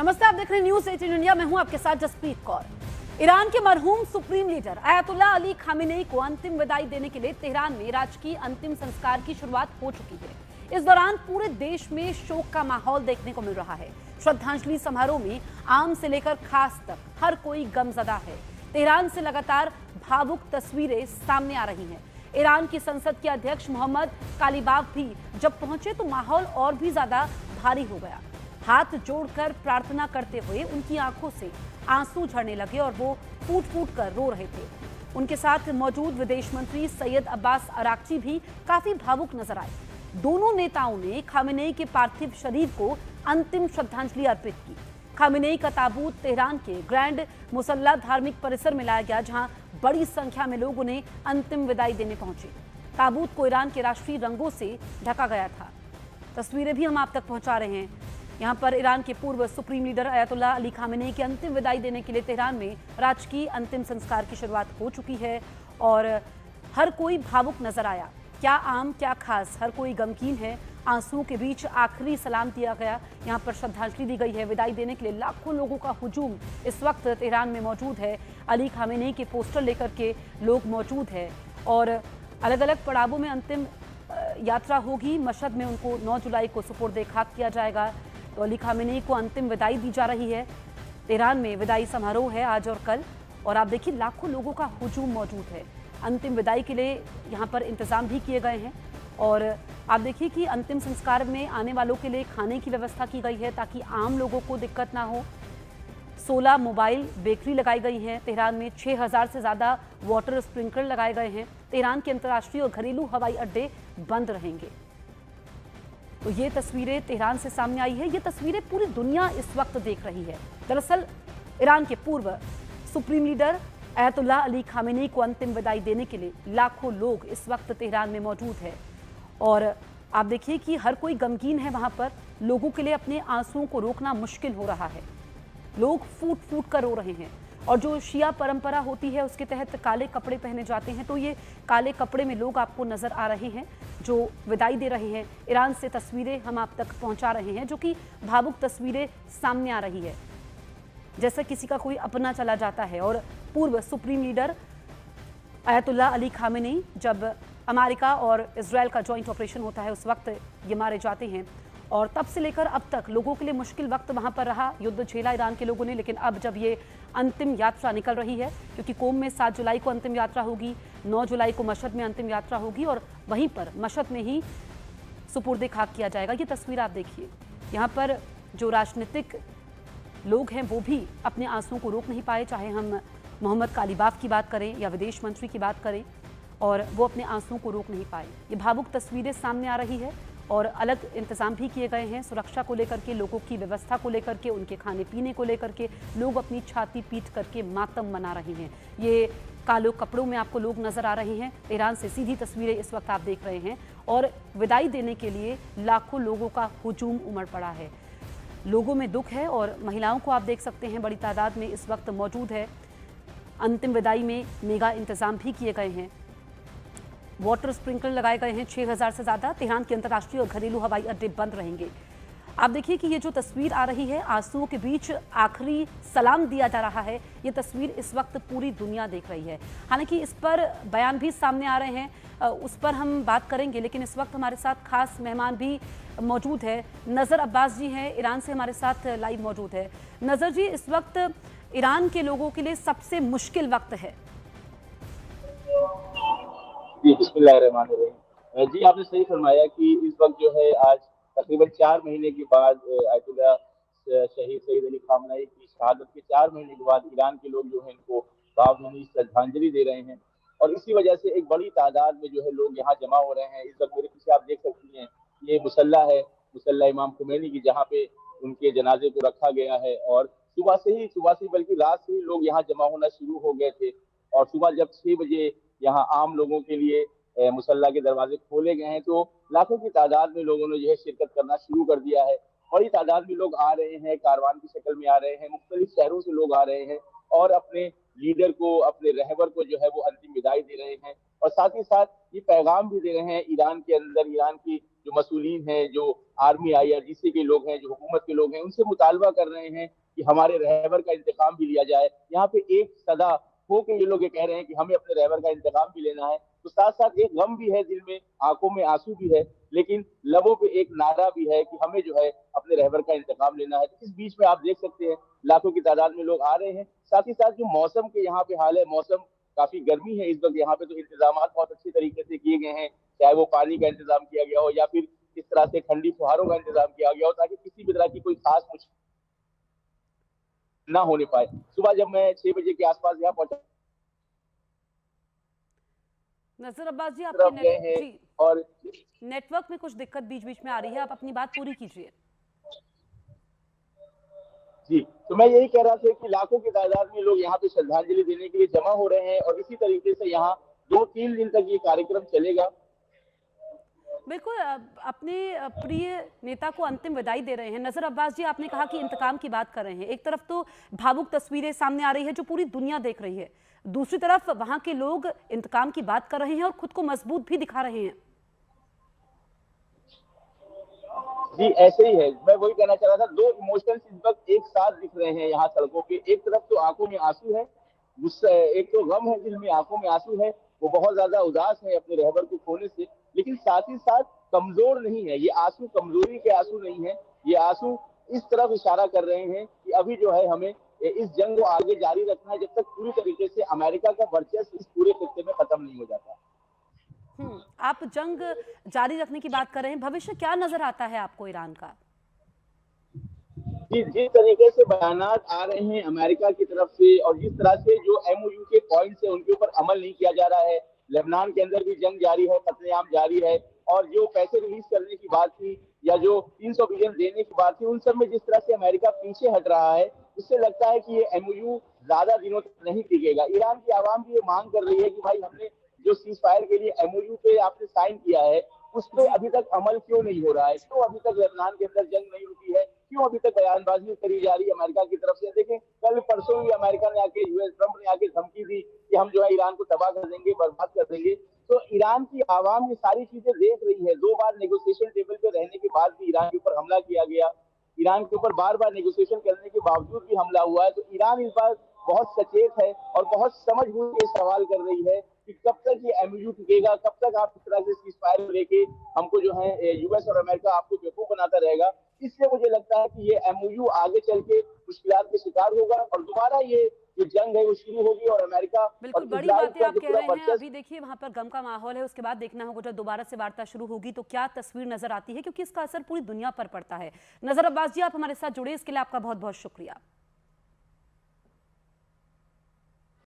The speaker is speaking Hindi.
नमस्ते, आप देख रहे हैं न्यूज 18 इंडिया। मैं हूं आपके साथ जसप्रीत कौर। ईरान के मरहूम सुप्रीम लीडर अयतुल्ला अली खामेनेई को अंतिम विदाई देने के लिए तेहरान में राजकीय अंतिम संस्कार की शुरुआत हो चुकी है। इस दौरान पूरे देश में शोक का माहौल देखने को मिल रहा है। श्रद्धांजलि समारोह में आम से लेकर खास तक हर कोई गमजदा है। तेहरान से लगातार भावुक तस्वीरें सामने आ रही हैं। ईरान की संसद के अध्यक्ष मोहम्मद कालिबाफ भी जब पहुंचे तो माहौल और भी ज्यादा भारी हो गया। हाथ जोड़कर प्रार्थना करते हुए उनकी आंखों से आंसू झरने लगे और वो फूट फूट कर रो रहे थे। उनके साथ मौजूद विदेश मंत्री सैयद अब्बास अराक्ची भी काफी भावुक नजर आए। दोनों नेताओं ने खामेनेई के पार्थिव शरीर को अंतिम श्रद्धांजलि अर्पित की। खामेनेई का ताबूत तेहरान के ग्रैंड मुसल्ला धार्मिक परिसर में लाया गया, जहां बड़ी संख्या में लोग उन्हें अंतिम विदाई देने पहुंचे। ताबूत को ईरान के राष्ट्रीय रंगों से ढका गया था। तस्वीरें भी हम आप तक पहुंचा रहे हैं। यहाँ पर ईरान के पूर्व सुप्रीम लीडर अयतुल्ला अली खामेनेई की अंतिम विदाई देने के लिए तेहरान में राजकीय अंतिम संस्कार की शुरुआत हो चुकी है और हर कोई भावुक नजर आया। क्या आम क्या खास, हर कोई गमगीन है। आंसुओं के बीच आखिरी सलाम दिया गया। यहाँ पर श्रद्धांजलि दी गई है। विदाई देने के लिए लाखों लोगों का हुजूम इस वक्त तेहरान में मौजूद है। अली खामेनेई के पोस्टर लेकर के लोग मौजूद है और अलग अलग पड़ावों में अंतिम यात्रा होगी। मशहद में उनको 9 जुलाई को सुपुर्द खाक किया जाएगा। तो अली खामेनेई को अंतिम विदाई दी जा रही है। तेहरान में विदाई समारोह है आज और कल, और आप देखिए लाखों लोगों का हुजूम मौजूद है। अंतिम विदाई के लिए यहाँ पर इंतजाम भी किए गए हैं और आप देखिए कि अंतिम संस्कार में आने वालों के लिए खाने की व्यवस्था की गई है ताकि आम लोगों को दिक्कत ना हो। 16 मोबाइल बेकरी लगाई गई हैं। तेहरान में 6000 से ज़्यादा वाटर स्प्रिंकलर लगाए गए हैं। तेहरान के अंतर्राष्ट्रीय और घरेलू हवाई अड्डे बंद रहेंगे। तो ये तस्वीरें तेहरान से सामने आई है। ये तस्वीरें पूरी दुनिया इस वक्त देख रही है। दरअसल ईरान के पूर्व सुप्रीम लीडर अयतुल्ला अली खामेनेई को अंतिम विदाई देने के लिए लाखों लोग इस वक्त तेहरान में मौजूद है और आप देखिए कि हर कोई गमगीन है। वहां पर लोगों के लिए अपने आंसुओं को रोकना मुश्किल हो रहा है। लोग फूट फूट कर रो रहे हैं और जो शिया परंपरा होती है उसके तहत काले कपड़े पहने जाते हैं, तो ये काले कपड़े में लोग आपको नजर आ रहे हैं जो विदाई दे रहे हैं। ईरान से तस्वीरें हम आप तक पहुंचा रहे हैं, जो कि भावुक तस्वीरें सामने आ रही है, जैसे किसी का कोई अपना चला जाता है। और पूर्व सुप्रीम लीडर अयतुल्ला अली खामेनेई, जब अमेरिका और इजराइल का जॉइंट ऑपरेशन होता है उस वक्त ये मारे जाते हैं और तब से लेकर अब तक लोगों के लिए मुश्किल वक्त वहां पर रहा। युद्ध झेला ईरान के लोगों ने, लेकिन अब जब ये अंतिम यात्रा निकल रही है, क्योंकि कोम में 7 जुलाई को अंतिम यात्रा होगी, 9 जुलाई को मशहद में अंतिम यात्रा होगी और वहीं पर मशहद में ही सुपुर्द खाक किया जाएगा। ये तस्वीर आप देखिए। यहाँ पर जो राजनीतिक लोग हैं वो भी अपने आंसुओं को रोक नहीं पाए, चाहे हम मोहम्मद कालिबाफ की बात करें या विदेश मंत्री की बात करें, और वो अपने आंसुओं को रोक नहीं पाए। ये भावुक तस्वीरें सामने आ रही है और अलग इंतजाम भी किए गए हैं सुरक्षा को लेकर के, लोगों की व्यवस्था को लेकर के, उनके खाने पीने को लेकर के। लोग अपनी छाती पीट करके मातम मना रहे हैं। ये काले कपड़ों में आपको लोग नजर आ रहे हैं। ईरान से सीधी तस्वीरें इस वक्त आप देख रहे हैं और विदाई देने के लिए लाखों लोगों का हुजूम उमड़ पड़ा है। लोगों में दुख है और महिलाओं को आप देख सकते हैं बड़ी तादाद में इस वक्त मौजूद है। अंतिम विदाई में मेगा इंतजाम भी किए गए हैं। वाटर स्प्रिंकलर लगाए गए हैं 6000 से ज़्यादा। तेहरान के अंतर्राष्ट्रीय और घरेलू हवाई अड्डे बंद रहेंगे। आप देखिए कि ये जो तस्वीर आ रही है, आंसुओं के बीच आखिरी सलाम दिया जा रहा है, ये तस्वीर इस वक्त पूरी दुनिया देख रही है। हालांकि इस पर बयान भी सामने आ रहे हैं, उस पर हम बात करेंगे, लेकिन इस वक्त हमारे साथ खास मेहमान भी मौजूद है। नज़र अब्बास जी हैं, ईरान से हमारे साथ लाइव मौजूद है। नज़र जी, इस वक्त ईरान के लोगों के लिए सबसे मुश्किल वक्त है। जी बिस्मिल्लाहिर्रहमानिर्रहीम। जी आपने सही फरमाया कि इस वक्त जो है आज तकरीबन 4 महीने के बाद अयतुल्ला शहीद सैयद अली खामनेई की शहादत के 4 महीने के बाद ईरान के लोग जो है इनको भावभीनी श्रद्धांजलि दे रहे हैं और इसी वजह से एक बड़ी तादाद में जो है लोग यहाँ जमा हो रहे हैं। इस वक्त मेरे पीछे आप देख सकती हैं, ये मुसल्ला है, मुसल्ला इमाम खुमैनी की, जहाँ पे उनके जनाजे को रखा गया है और सुबह से बल्कि रात से ही लोग यहाँ जमा होना शुरू हो गए थे और सुबह जब 6 बजे यहाँ आम लोगों के लिए मुसल्ला के दरवाजे खोले गए हैं तो लाखों की तादाद में लोगों ने जो है शिरकत करना शुरू कर दिया है। बड़ी तादाद में लोग आ रहे हैं, कारवान की शक्ल में आ रहे हैं, मुख्तलिफ शहरों से लोग आ रहे हैं और अपने लीडर को, अपने रहबर को जो है वो अंतिम विदाई दे रहे हैं और साथ ही साथ ये पैगाम भी दे रहे हैं ईरान के अंदर, ईरान की जो मसूलीन हैं, जो आर्मी IRGC के लोग हैं, जो हुकूमत के लोग हैं, उनसे मुतालबा कर रहे हैं कि हमारे रहबर का इंतकाम भी लिया जाए। यहाँ पे एक सदा हो के ये लोग ये कह रहे हैं कि हमें अपने रहबर का इंतकाम भी लेना है। तो साथ साथ एक गम भी है दिल में, आंखों में आंसू भी है, लेकिन लबों पे एक नारा भी है कि हमें जो है अपने रहबर का इंतकाम लेना है। तो इस बीच में आप देख सकते हैं लाखों की तादाद में लोग आ रहे हैं। साथ ही साथ जो मौसम के यहाँ पे हाल है, मौसम काफी गर्मी है इस वक्त यहाँ पे, तो इंतजाम बहुत अच्छे तरीके से किए गए हैं, चाहे वो पानी का इंतजाम किया गया हो या फिर इस तरह से ठंडी फुहारों का इंतजाम किया गया हो, ताकि किसी भी तरह की कोई खास मुश्किल ना होने पाए। सुबह जब मैं 6 बजे के आसपास यहाँ पहुंचा, नजर अब्बास जी, तरफ आपके गए हैं जी और नेटवर्क में कुछ दिक्कत बीच बीच में आ रही है, आप अपनी बात पूरी कीजिए। जी, तो मैं यही कह रहा था कि लाखों की तादाद में लोग यहाँ पे श्रद्धांजलि देने के लिए जमा हो रहे हैं और इसी तरीके से यहाँ 2-3 दिन तक ये कार्यक्रम चलेगा। बिल्कुल, अपने प्रिय नेता को अंतिम विदाई दे रहे हैं। नजर अब्बास जी, आपने कहा कि इंतकाम की बात कर रहे हैं। एक तरफ तो भावुक तस्वीरें सामने आ रही है जो पूरी दुनिया देख रही है, दूसरी तरफ वहां के लोग इंतकाम की बात कर रहे हैं और खुद को मजबूत भी दिखा रहे हैं। जी, ऐसे ही है, मैं वही कहना चाह रहा था। दो इमोशंस इस वक्त एक साथ दिख रहे हैं यहाँ सड़कों पे। एक तरफ तो आंखों में आंसू है, गुस्सा, एक तो गम है दिल में, आंखों में आंसू है, वो बहुत ज्यादा उदास है अपने रहबर को खोने से। लेकिन साथ ही साथ कमजोर नहीं है ये आंसू, कमजोरी के आंसू नहीं है ये आंसू। इस तरफ इशारा कर रहे हैं कि अभी जो है हमें इस जंग को आगे जारी रखना है जब तक पूरी तरीके से अमेरिका का वर्चस्व इस पूरे खित्ते में खत्म नहीं हो जाता। आप जंग जारी रखने की बात कर रहे हैं, भविष्य क्या नजर आता है आपको ईरान का? जिस तरीके से बयानात आ रहे हैं अमेरिका की तरफ से और जिस तरह से जो MOU के पॉइंट्स है उनके ऊपर अमल नहीं किया जा रहा है, लेबनान के अंदर भी जंग जारी है, कत्लेआम जारी है, और जो पैसे रिलीज करने की बात थी या जो 300 बिलियन देने की बात थी, उन सब में जिस तरह से अमेरिका पीछे हट रहा है, उससे लगता है कि ये MOU ज्यादा दिनों तक नहीं टिकेगा। ईरान की आवाम भी ये मांग कर रही है कि भाई हमने जो सीज फायर के लिए MOU पे आपने साइन किया है उस पर अभी तक अमल क्यों नहीं हो रहा है, क्यों अभी तक लेबनान के अंदर जंग नहीं रुकी है, क्यों अभी तक बयानबाजी करी जा रही है अमेरिका की तरफ से। देखें, कल परसों ही अमेरिका ने आके, US ट्रंप ने आके धमकी दी कि हम जो है ईरान को तबाह कर देंगे, बर्बाद कर देंगे। तो ईरान की आवाम ये सारी चीजें देख रही है। 2 बार नेगोशिएशन टेबल पे रहने के बाद भी ईरान के ऊपर हमला किया गया, ईरान के ऊपर बार बार नेगोशिएशन करने के बावजूद भी हमला हुआ है। तो ईरान इस बार बहुत सचेत है और बहुत समझ बूझ के सवाल कर रही है कि कब तक ये MOU टिकेगा, कब तक आप इस तरह से सीज फायर को लेके हमको जो है US और अमेरिका आपको बेवकूफ बनाता रहेगा। इसलिए मुझे लगता है कि ये MOU आगे चल के मुश्किलात के शिकार होगा और दोबारा ये जो जंग है वो शुरू होगी और अमेरिका बिल्कुल, और बड़ी बातें आप कह रहे हैं। अभी देखिए वहां पर गम का माहौल है, उसके बाद देखना होगा जब दोबारा से वार्ता शुरू होगी तो क्या तस्वीर नजर आती है, क्योंकि इसका असर पूरी दुनिया पर पड़ता है। नजर अब्बास जी, आप हमारे साथ जुड़े, इसके लिए आपका बहुत बहुत शुक्रिया।